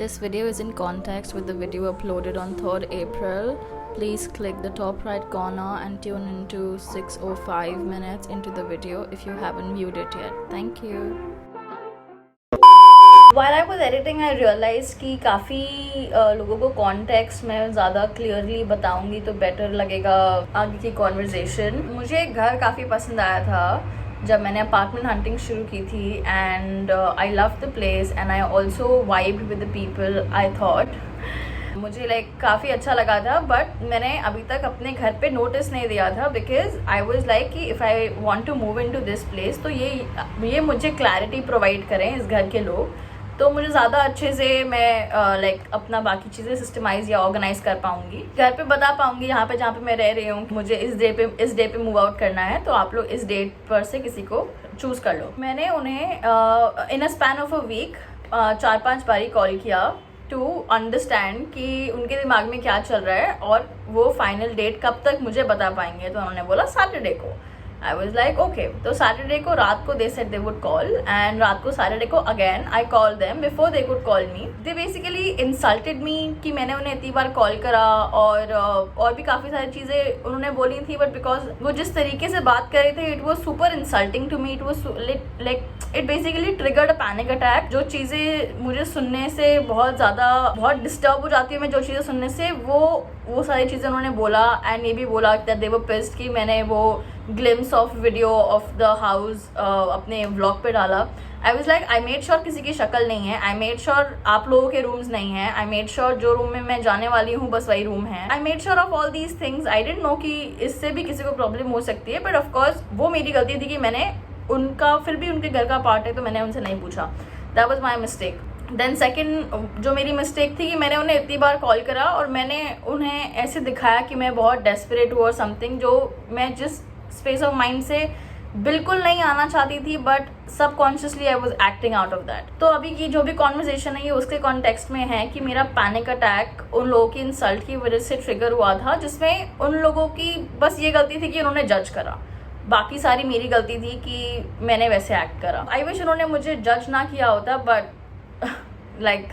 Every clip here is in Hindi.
This video is in context with the video uploaded on 3rd April. Please click the top right corner and tune into 6:05 minutes into the video if you haven't viewed it yet. Thank you. While I was editing, I realized कि काफ़ी लोगों को कॉन्टेक्स्ट में ज़्यादा क्लियरली बताऊंगी तो बेटर लगेगा आगे की कॉन्वर्जेशन. मुझे घर काफ़ी पसंद आया था जब मैंने अपार्टमेंट हंटिंग शुरू की थी and I love the place and I also vibed with the people. I thought मुझे काफ़ी अच्छा लगा था, बट मैंने अभी तक अपने घर पे नोटिस नहीं दिया था बिकॉज आई वॉज लाइक कि if I want to move in to this place तो ये मुझे क्लैरिटी प्रोवाइड करें इस घर के लोग, तो मुझे ज़्यादा अच्छे से मैं अपना बाकी चीज़ें सिस्टमाइज या ऑर्गेनाइज कर पाऊंगी, घर पे बता पाऊंगी जहाँ पे मैं रह रही हूँ. मुझे इस डे पे मूव आउट करना है तो आप लोग इस डेट पर से किसी को चूज कर लो. मैंने उन्हें in a span of a week 4-5 बारी कॉल किया टू अंडरस्टैंड कि उनके दिमाग में क्या चल रहा है और वो फाइनल डेट कब तक मुझे बता पाएंगे. तो उन्होंने बोला सैटरडे को. I was like okay. तो सैटरडे को रात को they said they would call and रात को सैटरडे को again I call them before they could call me. They basically insulted me कि मैंने उन्हें इतनी बार कॉल करा और भी काफ़ी सारी चीज़ें उन्होंने बोली थी, बट बिकॉज वो जिस तरीके से बात कर रहे थे it was super insulting to me. It was like it basically triggered a panic attack. जो चीज़ें मुझे सुनने से बहुत डिस्टर्ब हो जाती है मैं जो चीज़ें सुनने से, वो सारी चीज़ें उन्होंने बोला. एंड ये भी बोला दैट दे वर पिस्ड कि मैंने वो glimpse of video of the house अपने व्लॉग पे डाला. आई was like I made sure किसी की शक्ल नहीं है. आई मेड श्योर आप लोगों के रूम्स नहीं हैं. आई मेड श्योर जो रूम में मैं जाने वाली हूँ बस वही रूम है. I made sure of all these things. I didn't know कि इससे भी किसी को प्रॉब्लम हो सकती है, बट ऑफकोर्स वो मेरी गलती थी कि मैंने उनका फिर भी उनके घर का पार्ट है तो मैंने उनसे नहीं पूछा. That was my mistake. Then second जो मेरी मिस्टेक थी कि मैंने उन्हें इतनी बार कॉल करा और मैंने उन्हें ऐसे दिखाया कि मैं बहुत डेस्परेट हूँ और समथिंग, जो मैं जिस स्पेस ऑफ माइंड से बिल्कुल नहीं आना चाहती थी, but subconsciously I was acting out of that. तो अभी की जो भी कॉन्वर्जेशन है ये उसके कॉन्टेक्स्ट में है कि मेरा पैनिक अटैक उन लोगों की इंसल्ट की वजह से ट्रिगर हुआ था, जिसमें उन लोगों की बस ये गलती थी कि उन्होंने जज करा. बाकी सारी मेरी गलती थी कि मैंने वैसे एक्ट करा. आई विश उन्होंने मुझे जज ना किया होता, बट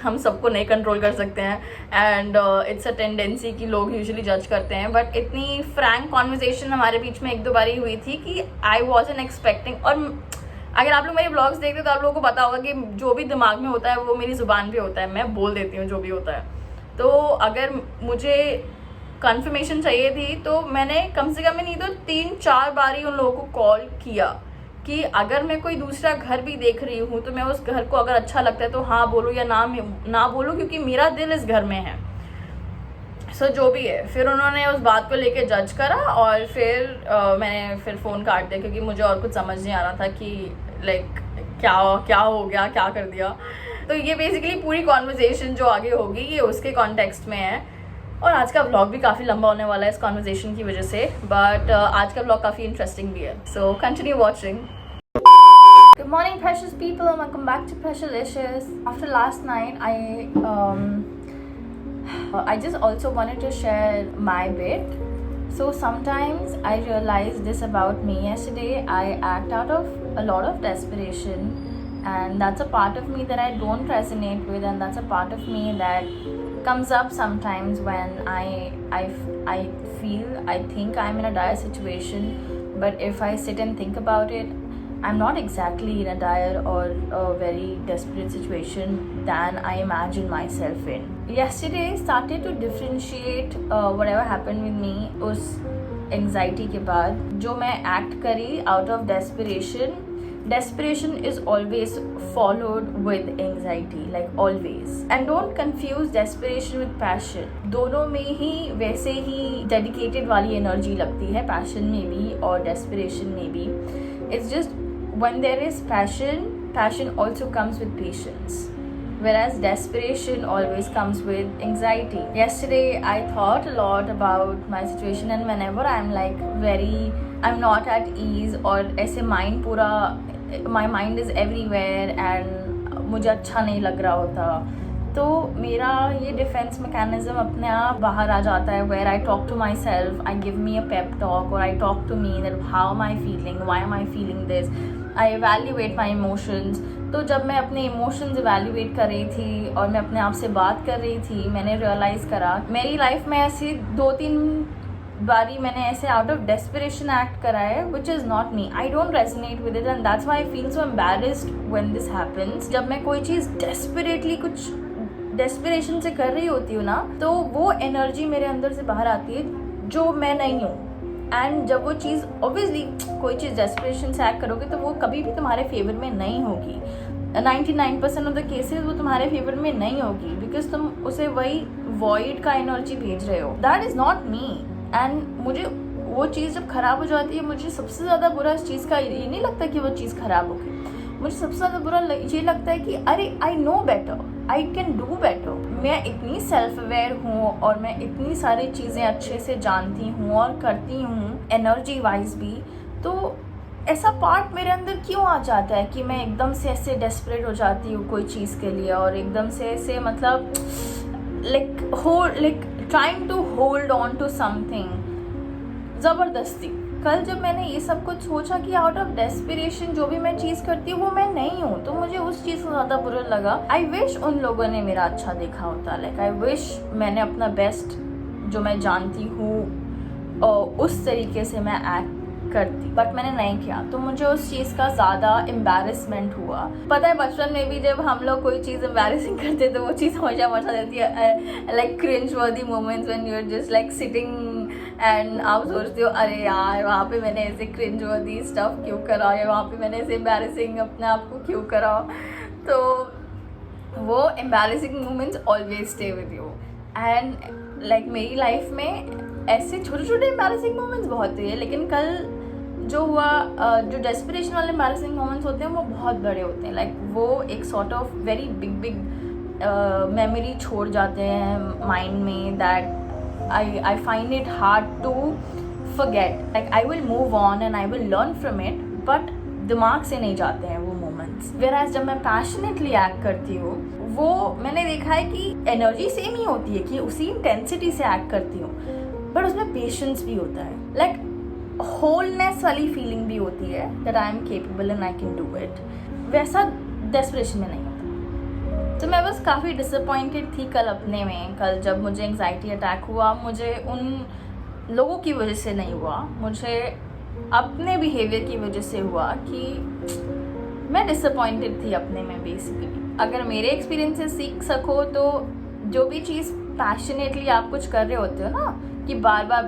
हम सबको नहीं कंट्रोल कर सकते हैं एंड इट्स अ टेंडेंसी कि लोग यूजुअली जज करते हैं. बट इतनी फ्रैंक कॉन्वर्जेशन हमारे बीच में 1-2 बारी हुई थी कि आई वॉजंट एक्सपेक्टिंग. और अगर आप लोग मेरे ब्लॉग्स देखते हो तो आप लोगों को पता होगा कि जो भी दिमाग में होता है वो मेरी ज़ुबान पे होता है, मैं बोल देती हूँ जो भी होता है. तो अगर मुझे कन्फर्मेशन चाहिए थी तो मैंने कम से कम नहीं तो 3-4 बारी उन लोगों को कॉल किया कि अगर मैं कोई दूसरा घर भी देख रही हूँ तो मैं उस घर को अगर अच्छा लगता है तो हाँ बोलूँ या ना बोलूँ, क्योंकि मेरा दिल इस घर में है. सो जो भी है, फिर उन्होंने उस बात को लेके जज करा और फिर मैंने फिर फ़ोन काट दिया क्योंकि मुझे और कुछ समझ नहीं आ रहा था कि क्या हो गया, क्या कर दिया. तो ये बेसिकली पूरी कॉन्वर्जेशन जो आगे होगी ये उसके कॉन्टेक्स्ट में है. और आज का व्लॉग भी काफ़ी लंबा होने वाला है इस कॉन्वर्जेशन की वजह से, बट आज का व्लॉग काफ़ी इंटरेस्टिंग भी है. So continue watching. Good morning, precious people, and welcome back to Pressurelicious. After last night, I just also wanted to share my bit. So sometimes I realized this about me. Yesterday, I act out of a lot of desperation, and that's a part of me that I don't resonate with, and that's a part of me that comes up sometimes when I think I'm in a dire situation, but if I sit and think about it, I'm not exactly in a dire or a very desperate situation than I imagine myself in. Yesterday I started to differentiate whatever happened with me उस anxiety के बाद जो मैं act करी out of desperation. Desperation is always followed with anxiety, like always. And don't confuse desperation with passion. दोनों में ही वैसे ही dedicated वाली energy लगती है, passion में भी और desperation में भी. It's just when there is passion also comes with patience, whereas desperation always comes with anxiety. Yesterday I thought a lot about my situation, and whenever I'm not at ease or ऐसे mind पूरा my mind is everywhere and मुझे अच्छा नहीं लग रहा होता, तो मेरा ये डिफेंस मैकेनिज्म अपने आप बाहर आ जाता है, where I talk to myself, I give me a pep talk और I talk to me that how am I feeling, why am I feeling this. I evaluate my emotions, तो जब मैं अपने इमोशंस इवैल्यूएट कर रही थी और मैं अपने आप से बात कर रही थी, मैंने रियलाइज़ करा मेरी लाइफ में ऐसी 2-3 बारी मैंने ऐसे आउट ऑफ डेस्परेशन एक्ट करा है, which is not me. I don't resonate with it and that's why I feel so embarrassed when this happens. जब मैं कोई चीज़ डेस्परेटली कुछ डेस्परेशन से कर रही होती हूँ ना, तो वो एनर्जी मेरे अंदर से बाहर आती है जो मैं नहीं हूँ. एंड जब वो चीज़ ऑब्वियसली कोई चीज़ डेस्परेशन से एक्ट करोगे तो वो कभी भी तुम्हारे फेवर में नहीं होगी. 99% ऑफ द केसेस वो तुम्हारे फेवर में नहीं होगी, बिकॉज तुम उसे वही वॉइड का एनर्जी भेज रहे हो. That is not me. And मुझे वो चीज़ जब ख़राब हो जाती है, मुझे सबसे ज़्यादा बुरा इस चीज़ का ये नहीं लगता कि वो चीज़ ख़राब होगी. मुझे सबसे ज़्यादा बुरा ये लगता है कि अरे I know better, I can do better. मैं इतनी सेल्फ अवेयर हूँ और मैं इतनी सारी चीज़ें अच्छे से जानती हूँ और करती हूँ एनर्जी वाइज भी. तो ऐसा पार्ट मेरे अंदर क्यों आ जाता है कि मैं एकदम से ऐसे डेस्परेट हो जाती हूँ कोई चीज़ के लिए और एकदम से ऐसे मतलब like trying to hold on to something ज़बरदस्ती. कल जब मैंने ये सब कुछ सोचा कि आउट ऑफ डेस्पिरेशन जो भी मैं चीज़ करती हूँ वो मैं नहीं हूँ, तो मुझे उस चीज़ को ज़्यादा बुरा लगा. आई विश उन लोगों ने मेरा अच्छा देखा होता. लाइक आई विश मैंने अपना बेस्ट जो मैं जानती हूँ उस तरीके से मैं एक्ट करती, बट मैंने नहीं किया. तो मुझे उस चीज़ का ज़्यादा एम्बैरेसमेंट हुआ. पता है बचपन में भी जब हम लोग कोई चीज़ एम्बैरेसिंग करते तो वो चीज़ हमेशा मचा देती है. Like cringe worthy moments when you are just like sitting and आप सोचते हो अरे यार वहाँ पे मैंने ऐसे क्रिंज वर्दी स्टफ क्यों करा, या वहाँ पे मैंने ऐसे एम्बैरेसिंग अपने आप को क्यों करा. तो वो embarrassing moments always stay with you. And like मेरी लाइफ में ऐसे छोटे छोटे एम्बैरेसिंग मोमेंट्स बहुत हुए, लेकिन कल जो हुआ जो डेस्परेशन वाले एम्बैरेसिंग मोमेंट्स होते हैं वो बहुत बड़े होते हैं. लाइक वो एक sort of very big memory छोड़ जाते हैं माइंड में. That I find it hard to forget. Like I will move on and I will learn from it, but दिमाग से नहीं जाते हैं वो मोमेंट्स. Whereas जब मैं पैशनेटली एक्ट करती हूँ वो मैंने देखा है कि एनर्जी सेम ही होती है कि उसी इंटेंसिटी से एक्ट करती हूँ, बट उसमें पेशेंस भी होता है. लाइक होलनेस वाली फीलिंग भी होती है that I am capable and I can do it. वैसा डेस्परेशन में नहीं. तो मैं बस काफ़ी डिसअपॉइंटेड थी कल अपने में. कल जब मुझे एंग्जाइटी अटैक हुआ, मुझे उन लोगों की वजह से नहीं हुआ, मुझे अपने बिहेवियर की वजह से हुआ कि मैं डिसअपॉइंटेड थी अपने में बेसिकली. अगर मेरे एक्सपीरियंस से सीख सको तो जो भी चीज़ पैशनेटली आप कुछ कर रहे होते हो ना कि बार बार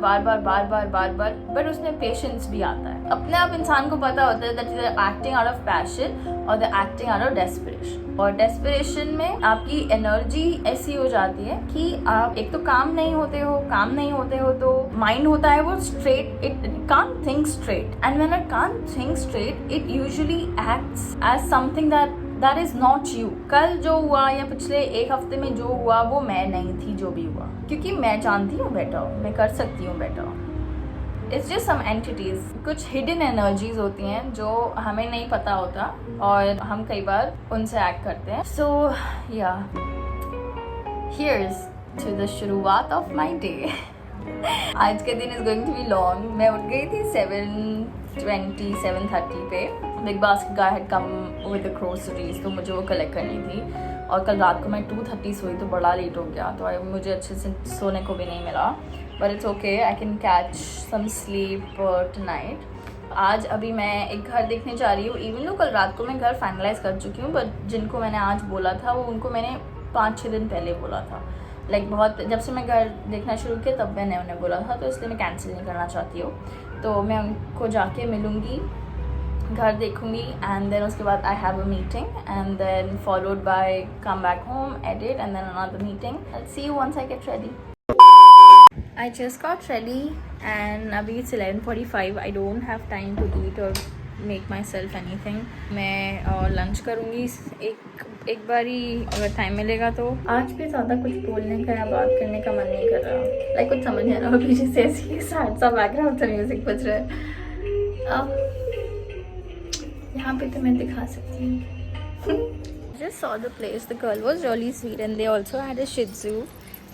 बट उसमें पेशेंस भी आता है. अपने आप इंसान को पता होता है that you are acting out of passion और the acting out of desperation. और डेस्परेशन में आपकी एनर्जी ऐसी हो जाती है कि आप एक तो काम नहीं होते हो तो माइंड होता है वो straight, it can't think straight. And when it can't think straight it usually acts as something that is not you. कल जो हुआ या पिछले एक हफ्ते में जो हुआ वो मैं नहीं थी जो भी हुआ, क्योंकि मैं जानती हूँ बेटर, मैं कर सकती हूँ better. It's just some entities, कुछ हिडन एनर्जीज होती हैं जो हमें नहीं पता होता और हम कई बार उनसे एक्ट करते हैं. So yeah here's to the शुरुआत ऑफ माई डे. आज के दिन is going to be long. मैं उठ गई थी 7:30 पे. Big Basket guy had come with the groceries, तो मुझे वो कलेक्ट करनी थी. और कल रात को मैं 2:30 सोई तो बड़ा लेट हो गया, तो मुझे अच्छे से सोने को भी नहीं मिला. But it's okay, I can catch some sleep tonight. आज अभी मैं एक घर देखने जा रही हूँ. इवन तो कल रात को मैं घर फाइनलाइज कर चुकी हूँ, बट जिनको मैंने आज बोला था वो उनको मैंने 5-6 दिन पहले बोला था. लाइक बहुत जब से मैं घर देखना शुरू किया तब मैंने उन्हें बोला था, तो इसलिए मैं कैंसिल नहीं करना चाहती हूँ. तो मैं उनको जाके मिलूँगी, घर देखूँगी, एंड देन उसके बाद I have a meeting and then followed by come back home, edit and then another meeting. I see you once I get ready. I just got ready and अभी it's 11:45. I don't have time to eat or make myself anything. मैं लंच करूँगी एक बारी अगर टाइम मिलेगा तो. आज भी ज़्यादा कुछ बोलने का या बात करने का मन नहीं कर रहा. लाइक कुछ समझ नहीं आ रहा, पीछे से ऐसी सैड सा बैकग्राउंड से म्यूजिक बज रहा है. यहाँ पे तो मैं दिखा सकती हूँ. Just saw the place. The girl was really sweet and they also had a Shih Tzu.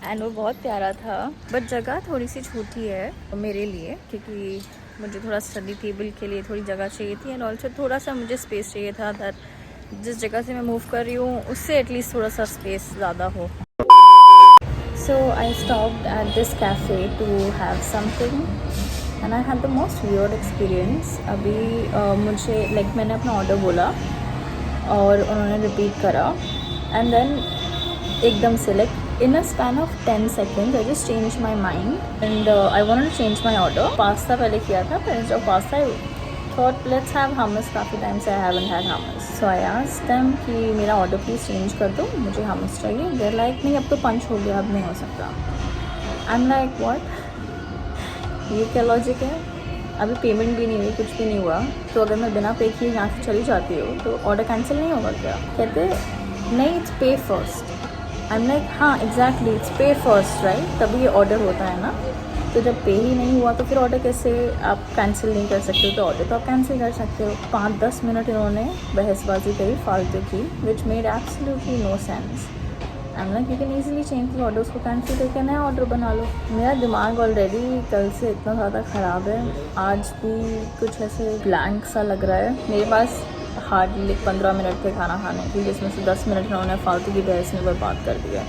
And वो बहुत प्यारा था, बट जगह थोड़ी सी छोटी है मेरे लिए, क्योंकि मुझे थोड़ा स्टडी टेबल के लिए थोड़ी जगह चाहिए थी. एंड ऑल्सो थोड़ा सा मुझे स्पेस चाहिए था दैट जिस जगह से मैं मूव कर रही हूँ उससे एटलीस्ट थोड़ा सा स्पेस ज़्यादा हो. So I stopped at this cafe to have something and I had the most weird experience. अभी मुझे मैंने अपना ऑर्डर बोला और उन्होंने रिपीट करा and then एकदम से in a span of 10 seconds I just changed my mind and I wanted to change my order. Pasta पहले किया था पर instead of pasta I thought let's have hummus. काफ़ी टाइम से I haven't had hummus. So I asked them कि मेरा ऑर्डर प्लीज़ चेंज कर दो, मुझे hummus चाहिए. They're like नहीं अब तो पंच हो गया, अब नहीं हो सकता. I'm like what? ये क्या लॉजिक है? अभी पेमेंट भी नहीं हुई, कुछ भी नहीं हुआ, तो अगर मैं बिना पे किए यहाँ से चली जाती हूँ तो ऑर्डर कैंसिल नहीं होगा क्या? कहते नहीं इट्स पे फर्स्ट. आई एम लाइक हाँ एग्जैक्टली इट्स पे फर्स्ट राइट, तभी ये ऑर्डर होता है ना. तो जब पे ही नहीं हुआ तो फिर ऑर्डर कैसे आप कैंसिल नहीं कर सकते हो? तो ऑर्डर तो आप कैंसिल कर सकते हो. 5-10 मिनट इन्होंने बहसबाजी करी फालतू की which made absolutely no sense. I am like you can easily change the order, उसको कैंसिल करके नया ऑर्डर बना लो. मेरा दिमाग ऑलरेडी कल से इतना ज़्यादा ख़राब है, आज भी कुछ ऐसे ब्लैंक सा लग रहा है. मेरे पास हार्डली 15 मिनट थे खाना खाने की, जिसमें से 10 मिनट इन्होंने फालतू की बहस में बर्बाद कर दिया.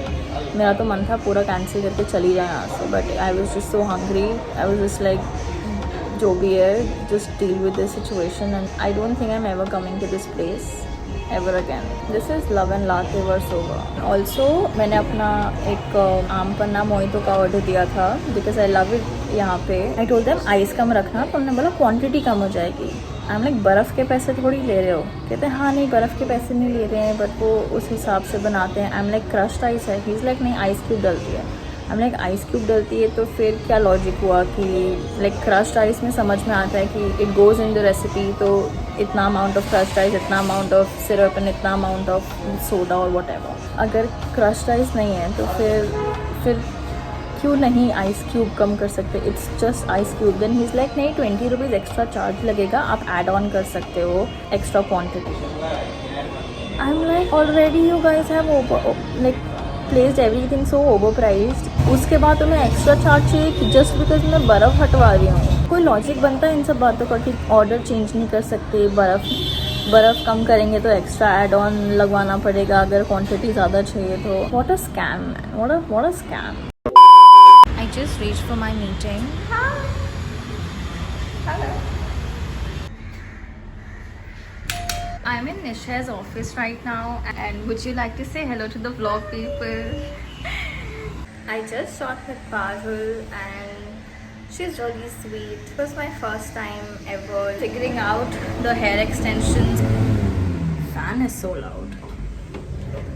मेरा तो मन था पूरा कैंसिल करके चली जाए यहाँ से, but I was just so hungry. I was just like जो भी है just deal with this situation and I don't think I am ever coming to this place ever again. This is Love and Latte Versova. Also मैंने अपना एक आम पन्ना मोहितो का ऑर्डर दिया था because I love it यहाँ पे. I told them आइस कम रखना, तो उन्होंने बोला क्वांटिटी कम हो जाएगी. आई एम लाइक बर्फ़ के पैसे थोड़ी ले रहे हो? कहते हैं हाँ नहीं बर्फ़ के पैसे नहीं ले रहे हैं, बट वो उस हिसाब से बनाते हैं. आई एम लाइक क्रश्ड आइस है. ही इज़ लाइक नहीं आइस क्यूब डलती है. आई एम लाइक आइस क्यूब डलती है तो फिर क्या लॉजिक हुआ कि लाइक क्रश्ड आइस में समझ में आता है कि it goes in the recipe, तो इतना अमाउंट ऑफ क्रश्ड आइस, इतना अमाउंट ऑफ सिरप एंड इतना अमाउंट ऑफ सोडा और वट एवर. अगर क्रश्ड आइस नहीं है तो फिर क्यों नहीं आइस क्यूब कम कर सकते? It's just ice cube. Then he is like नहीं 20 रुपीज़ एक्स्ट्रा चार्ज लगेगा, आप ऐड ऑन कर सकते हो extra quantity. I am like already you guys have like placed everything so over priced. उसके बाद तुम्हें एक्स्ट्रा चार्ज चाहिए कि जस्ट बिकॉज मैं बर्फ़ हटवा रही हूँ. कोई लॉजिक बनता है इन सब बातों का कि ऑर्डर चेंज नहीं कर सकते, बर्फ़ कम करेंगे तो एक्स्ट्रा ऐड ऑन लगवाना पड़ेगा अगर क्वांटिटी ज़्यादा चाहिए तो. What a scam man, what a scam. I just reached for my meeting. Hello. I'm in Nisha's office right now and would you like to say hello to the vlog people? I just shot with Pazul and she's really sweet. It was my first time ever figuring out the hair extensions. Fan is so loud.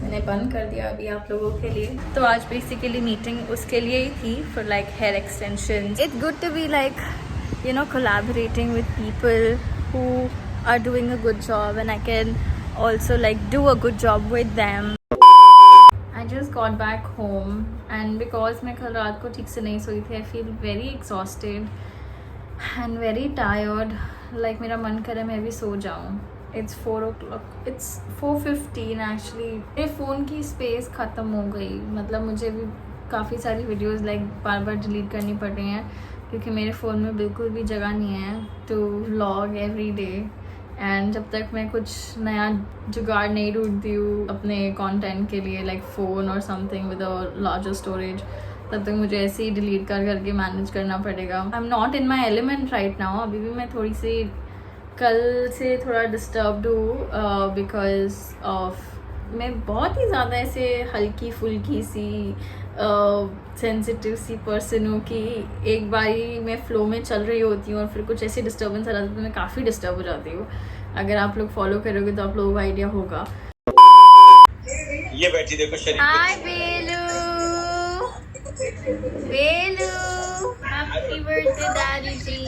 मैंने बंद कर दिया अभी आप लोगों के लिए. तो आज बेसिकली मीटिंग उसके लिए ही थी for like hair extension. It's good to be like you know collaborating with people who are doing a good job and I can also like do a good job with them. I just got back home and because मैं कल रात को ठीक से नहीं सोई थी, I feel very exhausted and very tired. Like मेरा मन करे मैं भी सो जाऊँ. It's 4 o'clock. It's 4:15 actually. मेरे फ़ोन की स्पेस ख़त्म हो गई. मतलब मुझे भी काफ़ी सारी वीडियोस लाइक बार डिलीट करनी पड़ रही हैं क्योंकि मेरे फ़ोन में बिल्कुल भी जगह नहीं है to vlog every day. And जब तक मैं कुछ नया जुगाड़ नहीं ढूंढती हूँ अपने कंटेंट के लिए लाइक फ़ोन और something with a larger storage, तब तक मुझे ऐसे ही डिलीट करके मैनेज करना पड़ेगा. I am not in my element right now. अभी भी मैं थोड़ी सी कल से थोड़ा डिस्टर्ब्ड हूँ बिकॉज ऑफ मैं बहुत ही ज़्यादा ऐसे हल्की फुल्की सी सेंसिटिव सी पर्सन हूँ कि एक बारी मैं फ़्लो में चल रही होती हूँ और फिर कुछ ऐसे डिस्टर्बेंस आ जाता है तो मैं काफ़ी डिस्टर्ब हो जाती हूँ. अगर आप लोग फॉलो करोगे तो आप लोगों को आइडिया होगा. ये बैठी देखो शरीफ. Hi Belu, Belu, happy birthday daddy ji.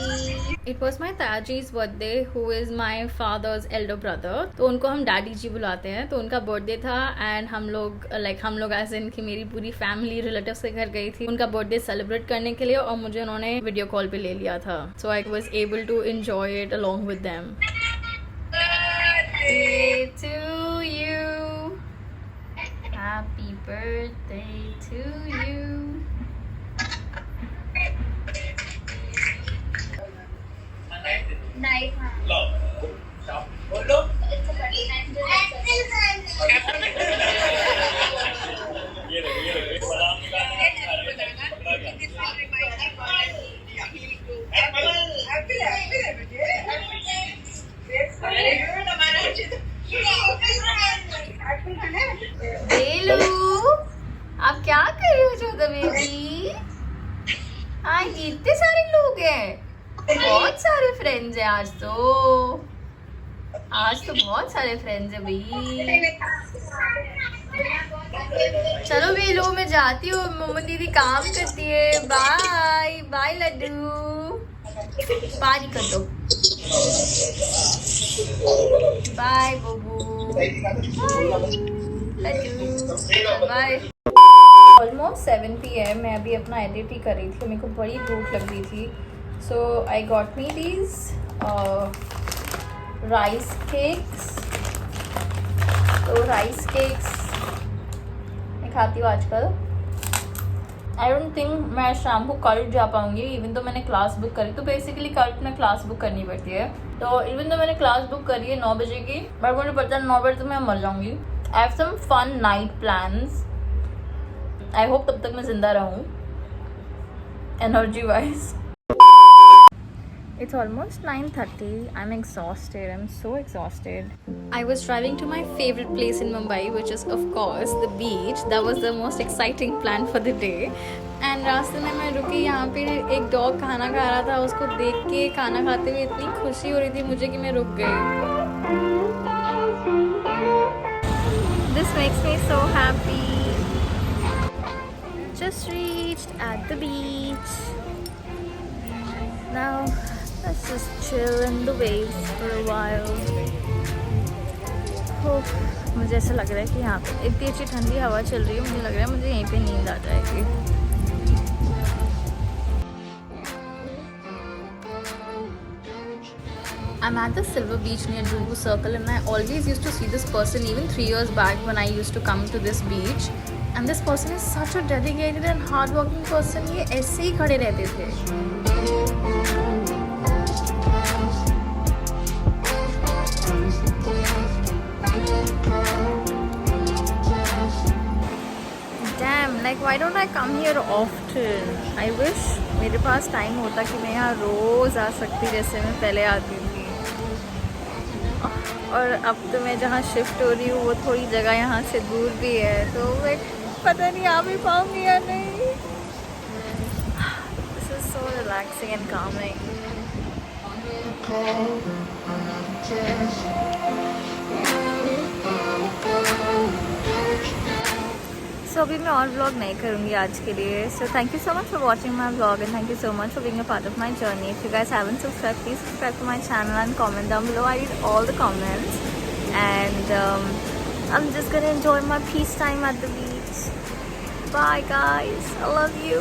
It was my ताजी's birthday, who is my father's elder brother. तो उनको हम डैडी जी बुलाते हैं. तो उनका बर्थडे था एंड हम लोग एज इन कि मेरी पूरी फैमिली रिलेटिव्स के घर गई थी उनका बर्थडे सेलिब्रेट करने के लिए और मुझे उन्होंने वीडियो कॉल पे ले लिया था. So I was able to enjoy it along with them. Birthday to you. Happy birthday to you. Night. लो. बोलो. It's a 39 minutes. बेलू, आप क्या कर रहे हो छोटा बेबी? हाँ, कितने सारे लोग हैं, बहुत सारे फ्रेंड्स हैं आज तो। आज तो बहुत सारे फ्रेंड्स हैं भाई। चलो बेलू, मैं जाती हूँ, मोमो दीदी काम करती है। बाय बाय लड्डू, बाय कर दो। बाय बबू, बाय। Almost 7 PM। मैं अभी अपना एडिट ही कर रही थी, मेरे को बड़ी भूख लग रही थी। So I got me these rice cakes. तो राइस केक्स मैं खाती हूँ आजकल। आई डोंट थिंक मैं शाम को कल जा पाऊँगी, इवन तो मैंने क्लास बुक करी। तो बेसिकली कल में क्लास बुक करनी पड़ती है, तो इवन तो मैंने क्लास बुक करी है 9 बजे की, बट मुझे पता है 9 बजे तो मैं मर जाऊँगी। I have some fun night plans. I hope तब तक मैं जिंदा रहूँ energy wise. It's almost 9:30. I'm exhausted. I'm so exhausted. I was driving to my favorite place in Mumbai, which is of course the beach. That was the most exciting plan for the day. And रास्ते में मैं रुकी, यहाँ पे एक डॉग खाना खा रहा था। उसको देख के खाना खाते हुए इतनी खुशी हो रही थी मुझे कि मैं रुक गई। This makes me so happy. Just reached at the beach. Now let's just chill in the waves for a while. मुझे ऐसा लग रहा है कि यहाँ पे इतनी अच्छी ठंडी हवा चल रही है, मुझे लग रहा है मुझे यहीं पे नींद आ जाएगी। I'm at the Silver Beach near Juhu Circle, and I always used to see this person even 3 years back when I used to come to this beach. And this person is such a dedicated and hardworking person. ये ऐसे ही खड़े रहते थे। Damn, like why don't I come here often? I wish मेरे पास टाइम होता कि मैं यहाँ रोज़ आ सकती जैसे मैं पहले आती थी। और अब तो मैं जहाँ शिफ्ट हो रही हूँ वो थोड़ी जगह यहाँ से दूर भी है, तो मैं पता नहीं आ भी पाऊँगी या नहीं। This is so relaxing and calming. So अभी मैं और व्लॉग नहीं करूँगी आज के लिए। So thank you so much for watching my vlog, and thank you so much for being a part of my journey. If you guys haven't subscribed, please subscribe to my channel and comment down below. I read all the comments, and I'm just gonna enjoy my peace time at the beach. Bye guys, I love you.